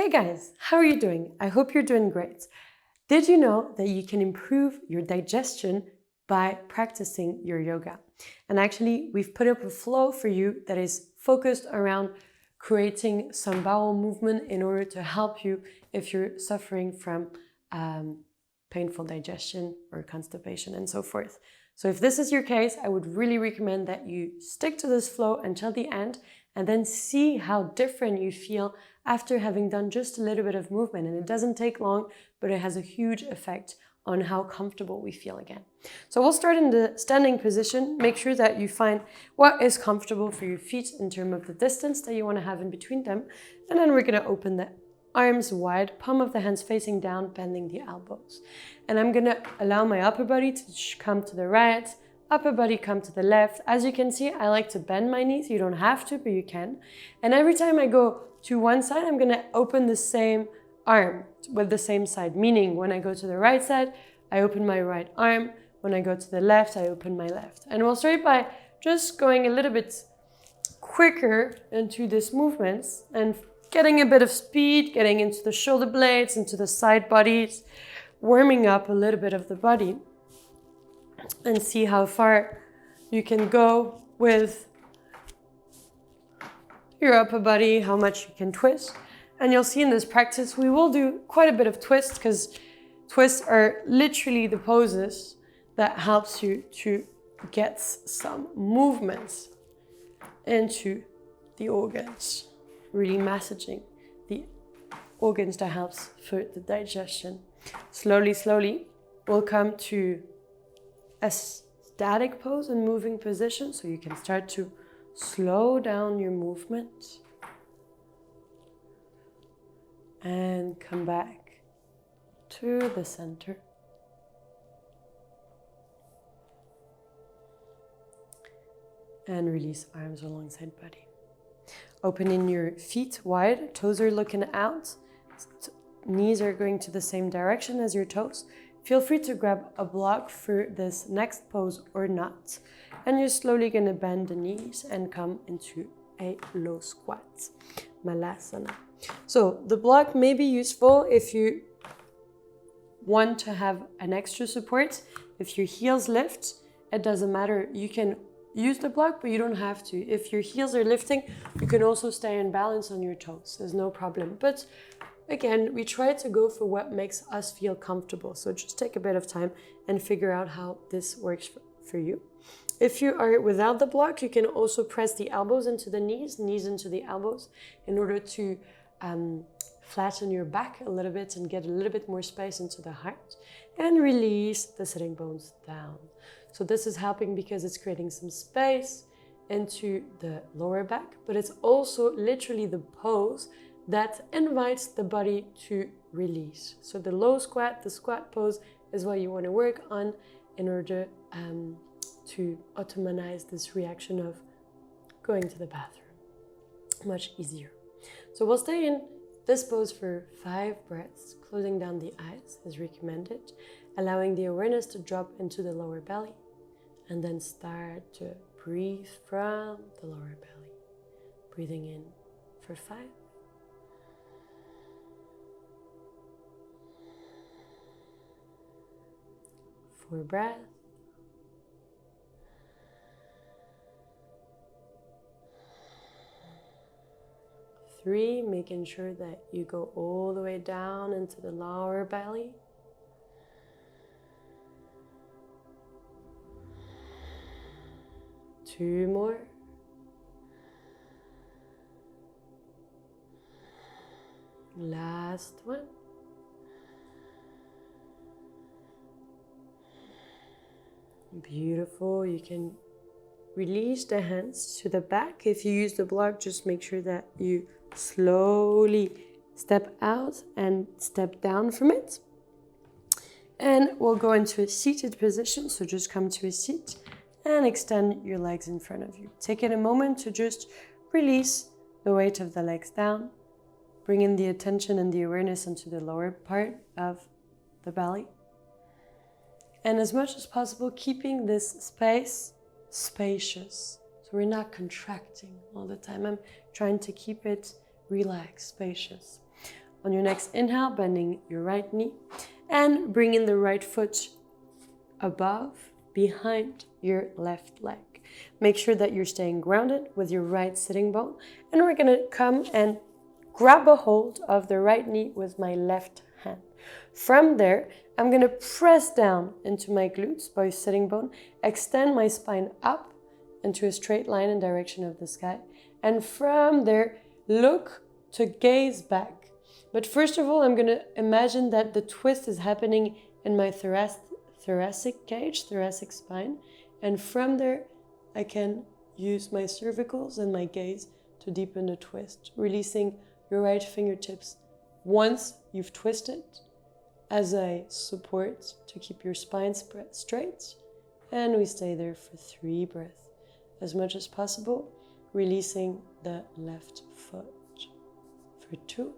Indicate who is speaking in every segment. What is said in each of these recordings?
Speaker 1: Hey guys, how are you doing? I hope you're doing great. Did you know that you can improve your digestion by practicing your yoga? And actually, we've put up a flow for you that is focused around creating some bowel movement in order to help you if you're suffering from painful digestion or constipation and so forth. So if this is your case, I would really recommend that you stick to this flow until the end and then see how different you feel after having done just a little bit of movement. And it doesn't take long, but it has a huge effect on how comfortable we feel again. So we'll start in the standing position. Make sure that you find what is comfortable for your feet in terms of the distance that you want to have in between them. And then we're going to open the arms wide, palm of the hands facing down, bending the elbows. And I'm going to allow my upper body to come to the right, upper body come to the left. As you can see, I like to bend my knees. You don't have to, but you can. And every time I go to one side, I'm going to open the same arm with the same side. Meaning when I go to the right side, I open my right arm. When I go to the left, I open my left. And we'll start by just going a little bit quicker into these movements and getting a bit of speed, getting into the shoulder blades, into the side bodies, warming up a little bit of the body, and see how far you can go with your upper body, how much you can twist. And you'll see in this practice, we will do quite a bit of twist because twists are literally the poses that helps you to get some movements into the organs, really massaging the organs that helps for the digestion. Slowly, slowly, we'll come to a static pose and moving position, so you can start to slow down your movement and come back to the center. And release arms alongside body. Opening your feet wide, toes are looking out, knees are going to the same direction as your toes. Feel free to grab a block for this next pose or not. And you're slowly going to bend the knees and come into a low squat, Malasana. So the block may be useful if you want to have an extra support. If your heels lift, it doesn't matter. You can use the block, but you don't have to. If your heels are lifting, you can also stay in balance on your toes. There's no problem. But again, we try to go for what makes us feel comfortable. So just take a bit of time and figure out how this works for you. If you are without the block, you can also press the elbows into the knees into the elbows in order to flatten your back a little bit and get a little bit more space into the heart, and release the sitting bones down. So this is helping because it's creating some space into the lower back, but it's also literally the pose that invites the body to release. So the low squat, the squat pose is what you want to work on in order to automatize this reaction of going to the bathroom. Much easier. So we'll stay in this pose for 5 breaths, closing down the eyes as recommended, allowing the awareness to drop into the lower belly, and then start to breathe from the lower belly. Breathing in for 5. 4 breaths. 3, making sure that you go all the way down into the lower belly. 2 more. Last one. Beautiful. You can release the hands to the back. If you use the block, just make sure that you slowly step out and step down from it. And we'll go into a seated position. So just come to a seat and extend your legs in front of you. Take it a moment to just release the weight of the legs down. Bring in the attention and the awareness into the lower part of the belly. And as much as possible, keeping this space spacious. So we're not contracting all the time. I'm trying to keep it relaxed, spacious. On your next inhale, bending your right knee and bringing the right foot above, behind your left leg. Make sure that you're staying grounded with your right sitting bone. And we're gonna come and grab a hold of the right knee with my left hand. From there, I'm gonna press down into my glutes, both sitting bone, extend my spine up into a straight line in direction of the sky. And from there, look to gaze back. But first of all, I'm gonna imagine that the twist is happening in my thoracic cage, thoracic spine. And from there, I can use my cervicals and my gaze to deepen the twist, releasing your right fingertips once you've twisted as a support to keep your spine straight. And we stay there for 3 breaths. As much as possible, releasing the left foot for 2.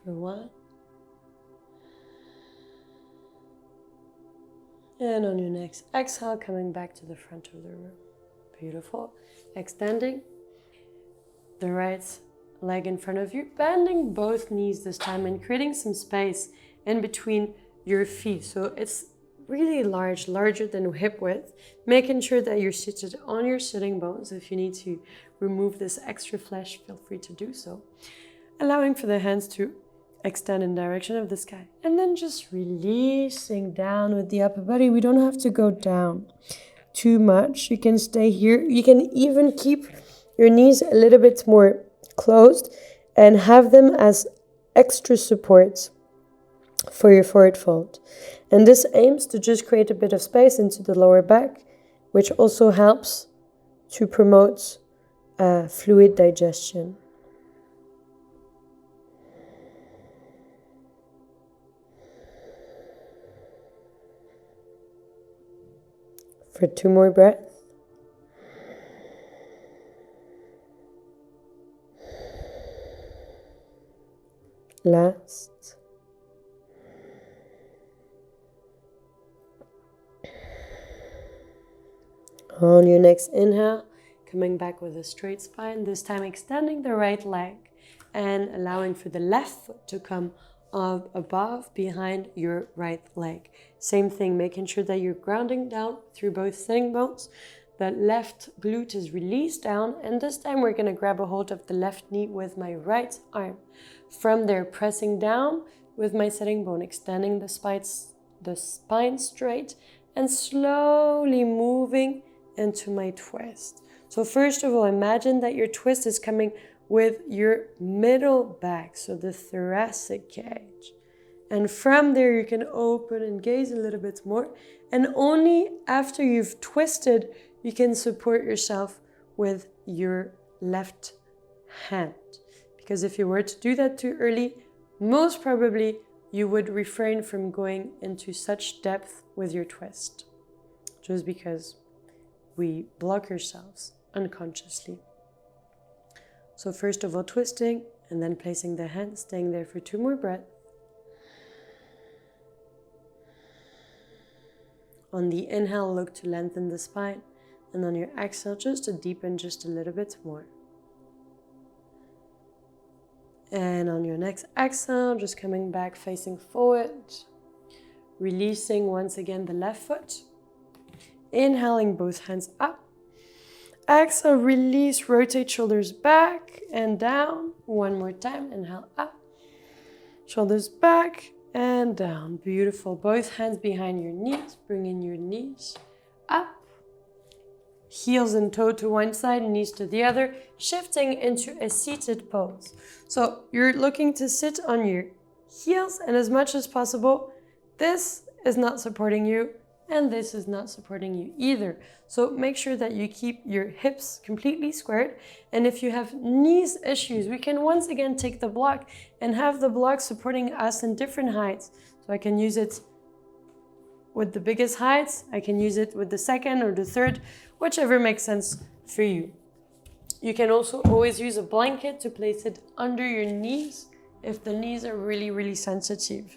Speaker 1: For 1. And on your next exhale, coming back to the front of the room. Beautiful. Extending the right leg in front of you, bending both knees this time and creating some space in between your feet. So it's really large, larger than hip width, making sure that you're seated on your sitting bones. If you need to remove this extra flesh, feel free to do so. Allowing for the hands to extend in direction of the sky. And then just releasing down with the upper body. We don't have to go down too much. You can stay here. You can even keep your knees a little bit more closed and have them as extra support for your forward fold. And this aims to just create a bit of space into the lower back, which also helps to promote fluid digestion. For 2 more breaths. Last. On your next inhale, coming back with a straight spine, this time extending the right leg and allowing for the left foot to come up above, behind your right leg. Same thing, making sure that you're grounding down through both sitting bones. The left glute is released down, and this time we're gonna grab a hold of the left knee with my right arm. From there, pressing down with my sitting bone, extending the spine straight, and slowly moving into my twist. So first of all, imagine that your twist is coming with your middle back, so the thoracic cage. And from there, you can open and gaze a little bit more. And only after you've twisted, you can support yourself with your left hand. Because if you were to do that too early, most probably you would refrain from going into such depth with your twist, just because we block ourselves unconsciously. So first of all, twisting, and then placing the hand, staying there for 2 more breaths. On the inhale, look to lengthen the spine, and on your exhale, just to deepen just a little bit more. And on your next exhale, just coming back, facing forward, releasing once again the left foot, inhaling both hands up. Exhale, release, rotate shoulders back and down. 1 more time, inhale up, shoulders back and down. Beautiful. Both hands behind your knees, bringing your knees up. Heels and toe to one side, knees to the other, shifting into a seated pose. So you're looking to sit on your heels, and as much as possible, this is not supporting you, and this is not supporting you either. So make sure that you keep your hips completely squared. And if you have knees issues, we can once again take the block and have the block supporting us in different heights. So I can use it with the biggest heights, I can use it with the second or the third, whichever makes sense for you. You can also always use a blanket to place it under your knees if the knees are really, really sensitive.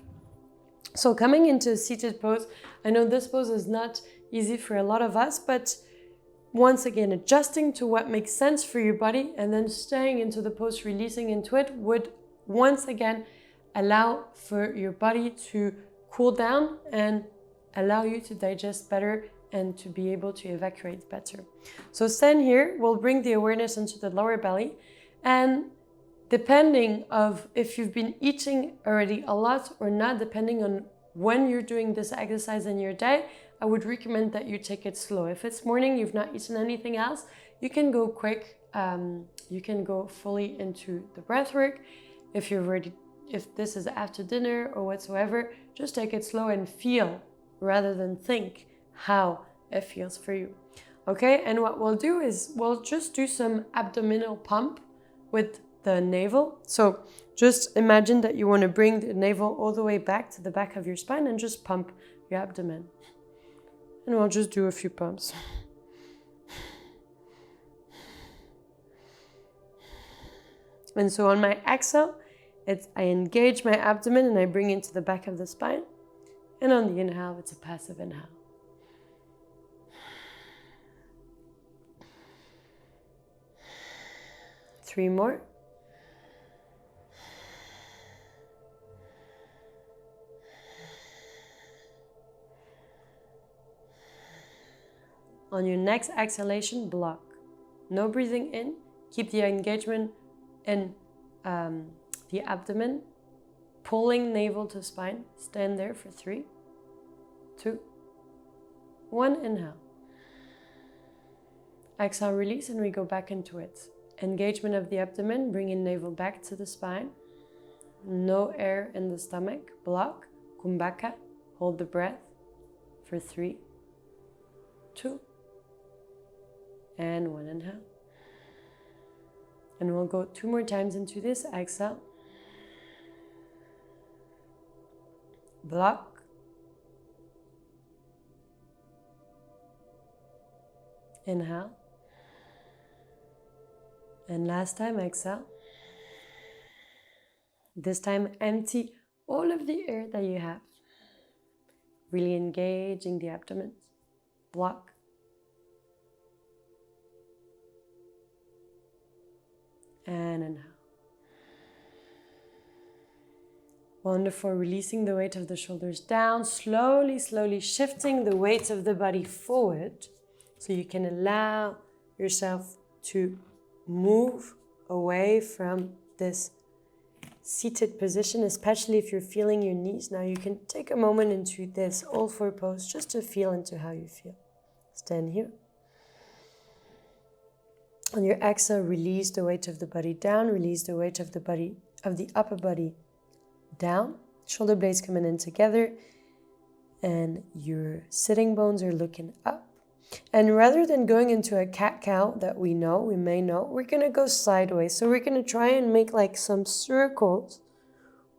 Speaker 1: So coming into a seated pose, I know this pose is not easy for a lot of us, but once again, adjusting to what makes sense for your body and then staying into the pose, releasing into it would once again allow for your body to cool down and allow you to digest better and to be able to evacuate better. So stand here, we'll bring the awareness into the lower belly, and depending of if you've been eating already a lot or not, depending on when you're doing this exercise in your day, I would recommend that you take it slow. If it's morning, you've not eaten anything else, you can go quick. You can go fully into the breath work. If this is after dinner or whatsoever, just take it slow and feel rather than think how it feels for you. Okay, and what we'll do is we'll just do some abdominal pump with the navel. So just imagine that you want to bring the navel all the way back to the back of your spine and just pump your abdomen. And we'll just do a few pumps. And so on my exhale, I engage my abdomen and I bring into the back of the spine. And on the inhale, it's a passive inhale. Three more. On your next exhalation, block. No breathing in. Keep the engagement in the abdomen. Pulling navel to spine. Stand there for 3, 2, 1. Inhale. Exhale, release, and we go back into it. Engagement of the abdomen, bringing navel back to the spine. No air in the stomach. Block. Kumbhaka. Hold the breath for 3, 2, and 1. Inhale. And we'll go 2 more times into this. Exhale. Block. Inhale. And last time, exhale. This time, empty all of the air that you have. Really engaging the abdomen. Block. And inhale. Wonderful. Releasing the weight of the shoulders down. Slowly, slowly shifting the weight of the body forward. So you can allow yourself to move away from this seated position, especially if you're feeling your knees. Now you can take a moment into this all four pose just to feel into how you feel. Stand here. On your exhale, release the weight of the body down. Release the weight of the upper body down. Shoulder blades coming in together. And your sitting bones are looking up. And rather than going into a cat-cow that we may know, we're going to go sideways. So we're going to try and make like some circles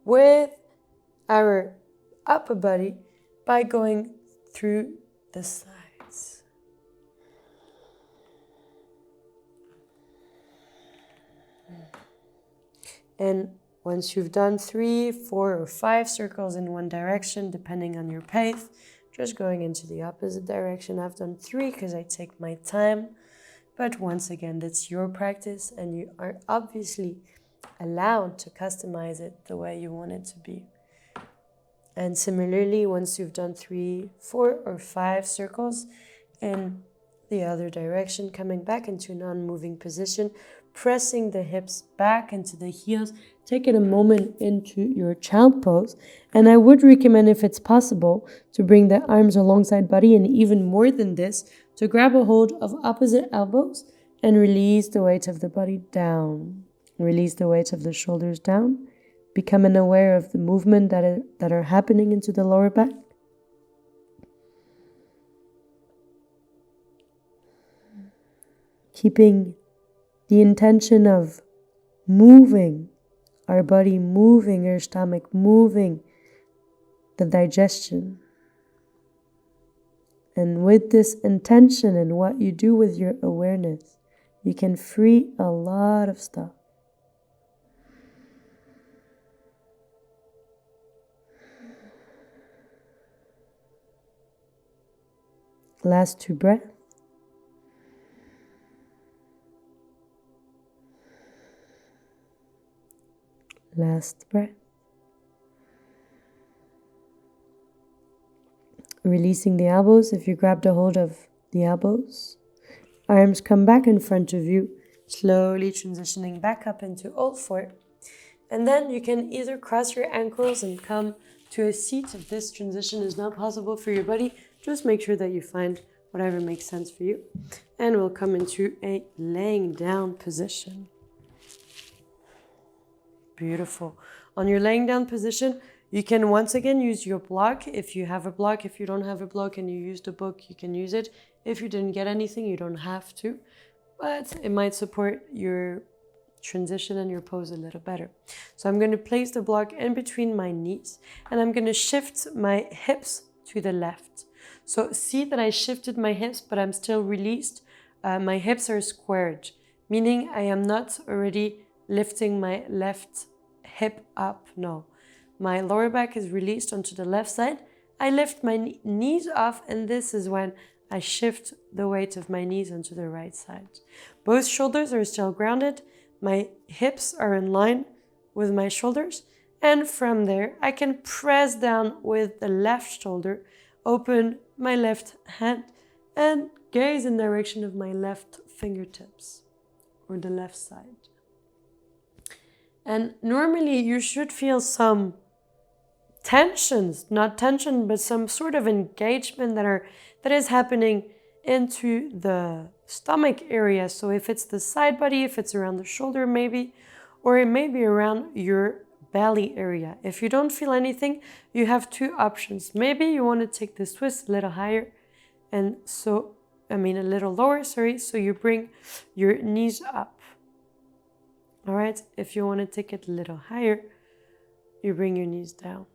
Speaker 1: with our upper body by going through the sides. And once you've done 3, 4, or 5 circles in one direction, depending on your pace, just going into the opposite direction. I've done 3 because I take my time. But once again, that's your practice and you are obviously allowed to customize it the way you want it to be. And similarly, once you've done 3, 4, or 5 circles in the other direction, coming back into non-moving position, pressing the hips back into the heels, taking a moment into your child pose. And I would recommend, if it's possible, to bring the arms alongside body, and even more than this, to grab a hold of opposite elbows and release the weight of the body down. Release the weight of the shoulders down, becoming aware of the movement that are happening into the lower back. Keeping the intention of moving our body, moving our stomach, moving the digestion. And with this intention and what you do with your awareness, you can free a lot of stuff. Last 2 breaths. Last breath. Releasing the elbows if you grabbed a hold of the elbows. Arms come back in front of you, slowly transitioning back up into all four. And then you can either cross your ankles and come to a seat. If this transition is not possible for your body, just make sure that you find whatever makes sense for you. And we'll come into a laying down position. Beautiful. On your laying down position, you can once again use your block. If you have a block, if you don't have a block and you used a book, you can use it. If you didn't get anything, you don't have to. But it might support your transition and your pose a little better. So I'm going to place the block in between my knees and I'm going to shift my hips to the left. So see that I shifted my hips, but I'm still released. My hips are squared, meaning I am not already lifting my left hip up. No, my lower back is released onto the left side. I lift my knees off, and this is when I shift the weight of my knees onto the right side. Both shoulders are still grounded. My hips are in line with my shoulders. And from there, I can press down with the left shoulder, open my left hand, and gaze in the direction of my left fingertips or the left side. And normally you should feel some tensions, not tension, but some sort of engagement that is happening into the stomach area. So if it's the side body, if it's around the shoulder maybe, or it may be around your belly area. If you don't feel anything, you have two options. Maybe you want to take this twist a little higher, and a little lower, sorry. So you bring your knees up. All right. If you want to take it a little higher, you bring your knees down.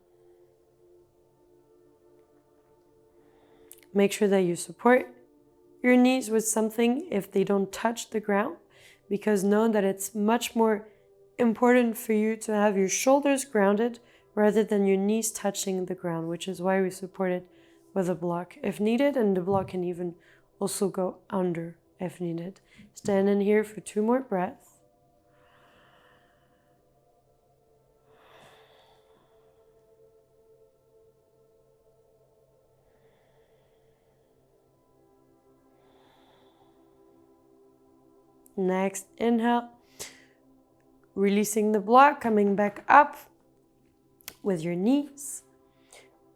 Speaker 1: Make sure that you support your knees with something if they don't touch the ground, because know that it's much more important for you to have your shoulders grounded rather than your knees touching the ground, which is why we support it with a block if needed, and the block can even also go under if needed. Stand in here for 2 more breaths. Next, inhale, releasing the block, coming back up with your knees.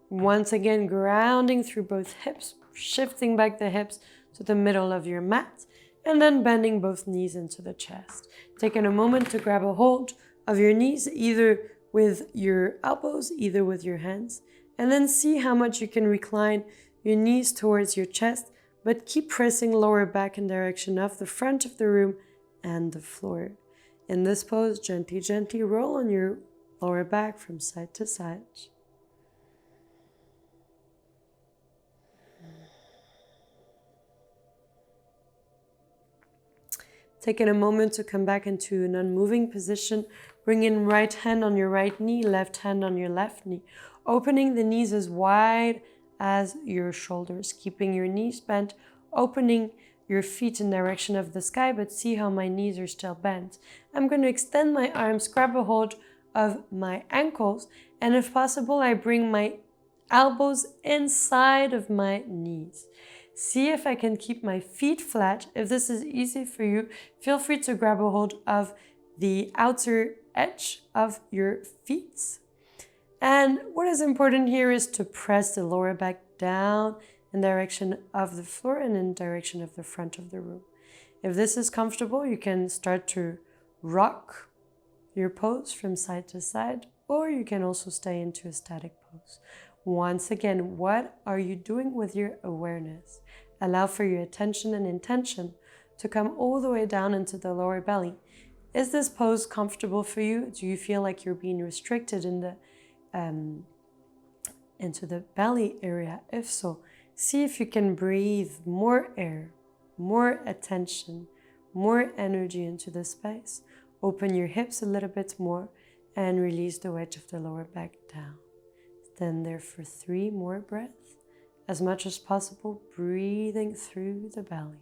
Speaker 1: Once again, grounding through both hips, shifting back the hips to the middle of your mat, and then bending both knees into the chest. Taking a moment to grab a hold of your knees, either with your elbows, either with your hands, and then see how much you can recline your knees towards your chest, but keep pressing lower back in direction of the front of the room and the floor. In this pose, gently, gently roll on your lower back from side to side. Taking a moment to come back into an unmoving position. Bring in right hand on your right knee, left hand on your left knee. Opening the knees as wide as your shoulders, keeping your knees bent, opening your feet in direction of the sky, but see how my knees are still bent. I'm going to extend my arms, grab a hold of my ankles, and if possible, I bring my elbows inside of my knees. See if I can keep my feet flat. If this is easy for you, feel free to grab a hold of the outer edge of your feet. And what is important here is to press the lower back down in direction of the floor and in direction of the front of the room. If this is comfortable, you can start to rock your pose from side to side, or you can also stay into a static pose. Once again, what are you doing with your awareness? Allow for your attention and intention to come all the way down into the lower belly. Is this pose comfortable for you? Do you feel like you're being restricted in the into the belly area? If so, see if you can breathe more air, more attention, more energy into the space. Open your hips a little bit more and release the wedge of the lower back down. Stand there for 3 more breaths, as much as possible, breathing through the belly.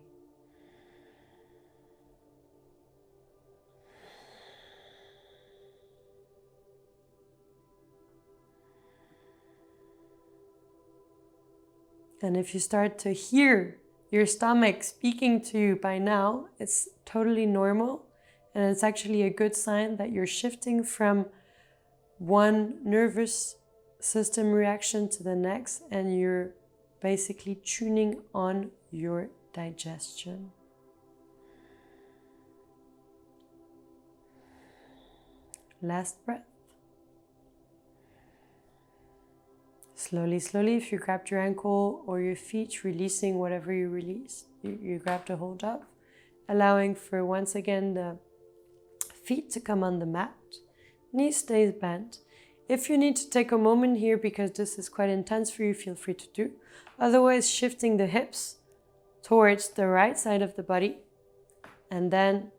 Speaker 1: And if you start to hear your stomach speaking to you by now, it's totally normal. And it's actually a good sign that you're shifting from one nervous system reaction to the next, and you're basically tuning on your digestion. Last breath. Slowly, slowly, if you grabbed your ankle or your feet, releasing whatever you released, you grabbed a hold of, allowing for once again the feet to come on the mat, knees stays bent. If you need to take a moment here because this is quite intense for you, feel free to do. Otherwise, shifting the hips towards the right side of the body and then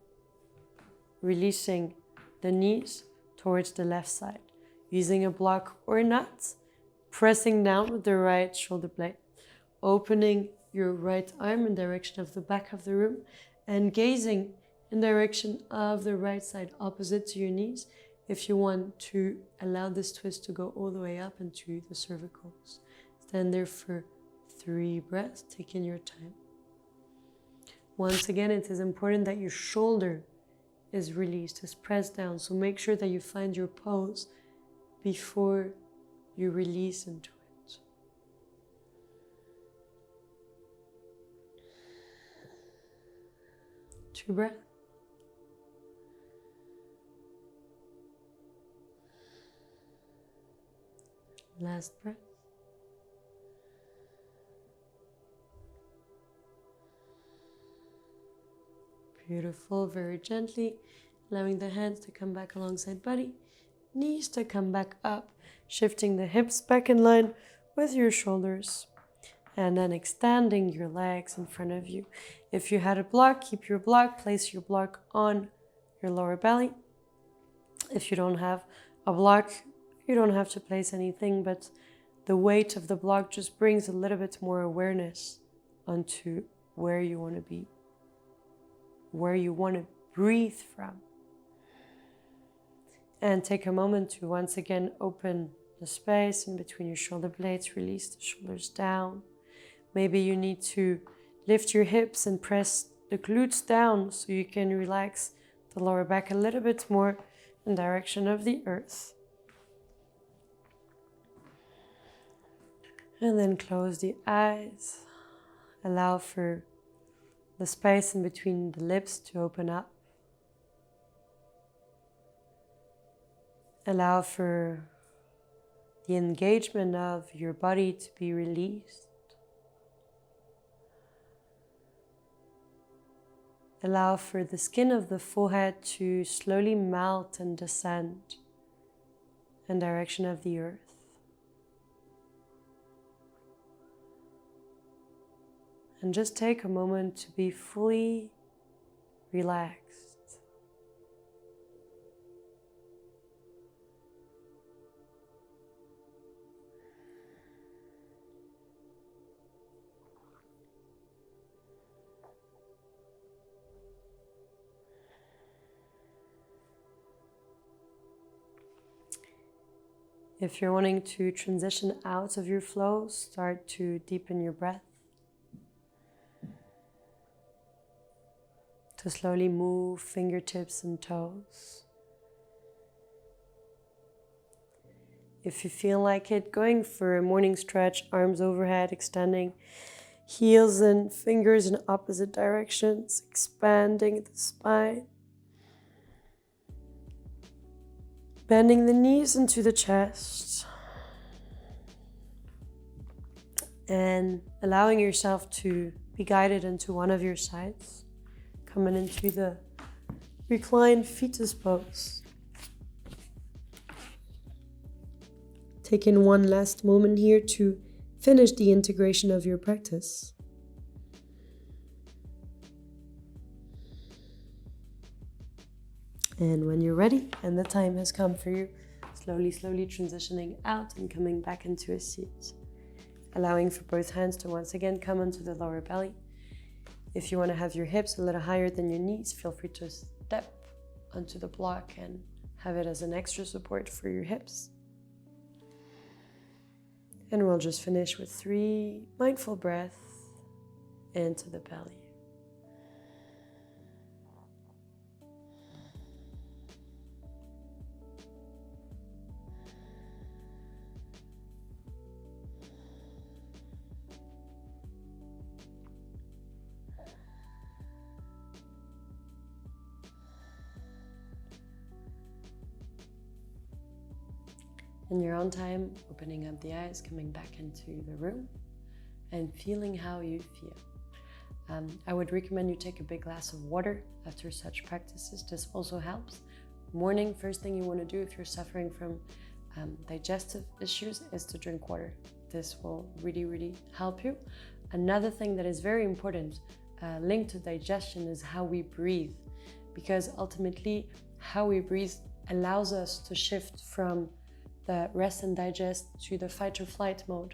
Speaker 1: releasing the knees towards the left side, using a block or not. Pressing down with the right shoulder blade, opening your right arm in direction of the back of the room and gazing in direction of the right side opposite to your knees if you want to allow this twist to go all the way up into the cervicals. Stand there for 3 breaths, taking your time. Once again, it is important that your shoulder is released, is pressed down, so make sure that you find your pose before you release into it. Two breaths. Last breath. Beautiful, very gently, allowing the hands to come back alongside body, knees to come back up, shifting the hips back in line with your shoulders, and then extending your legs in front of you. If you had a block, keep your block, place your block on your lower belly. If you don't have a block, you don't have to place anything, but the weight of the block just brings a little bit more awareness onto where you want to be, where you want to breathe from. And take a moment to once again open the space in between your shoulder blades, release the shoulders down. Maybe you need to lift your hips and press the glutes down so you can relax the lower back a little bit more in direction of the earth. And then close the eyes. Allow for the space in between the lips to open up. Allow for the engagement of your body to be released. Allow for the skin of the forehead to slowly melt and descend in direction of the earth. And just take a moment to be fully relaxed. If you're wanting to transition out of your flow, start to deepen your breath. To slowly move fingertips and toes. If you feel like it, going for a morning stretch, arms overhead, extending heels and fingers in opposite directions, expanding the spine. Bending the knees into the chest. And allowing yourself to be guided into one of your sides. Coming into the reclined fetus pose. Taking one last moment here to finish the integration of your practice. And when you're ready and the time has come for you, slowly, slowly transitioning out and coming back into a seat. Allowing for both hands to once again come onto the lower belly. If you want to have your hips a little higher than your knees, feel free to step onto the block and have it as an extra support for your hips. And we'll just finish with 3 mindful breaths into the belly. In your own time, opening up the eyes, coming back into the room, and feeling how you feel. I would recommend you take a big glass of water after such practices. This also helps. Morning, first thing you want to do if you're suffering from digestive issues is to drink water. This will really, really help you. Another thing that is very important, linked to digestion, is how we breathe, because ultimately how we breathe allows us to shift from the rest and digest to the fight or flight mode.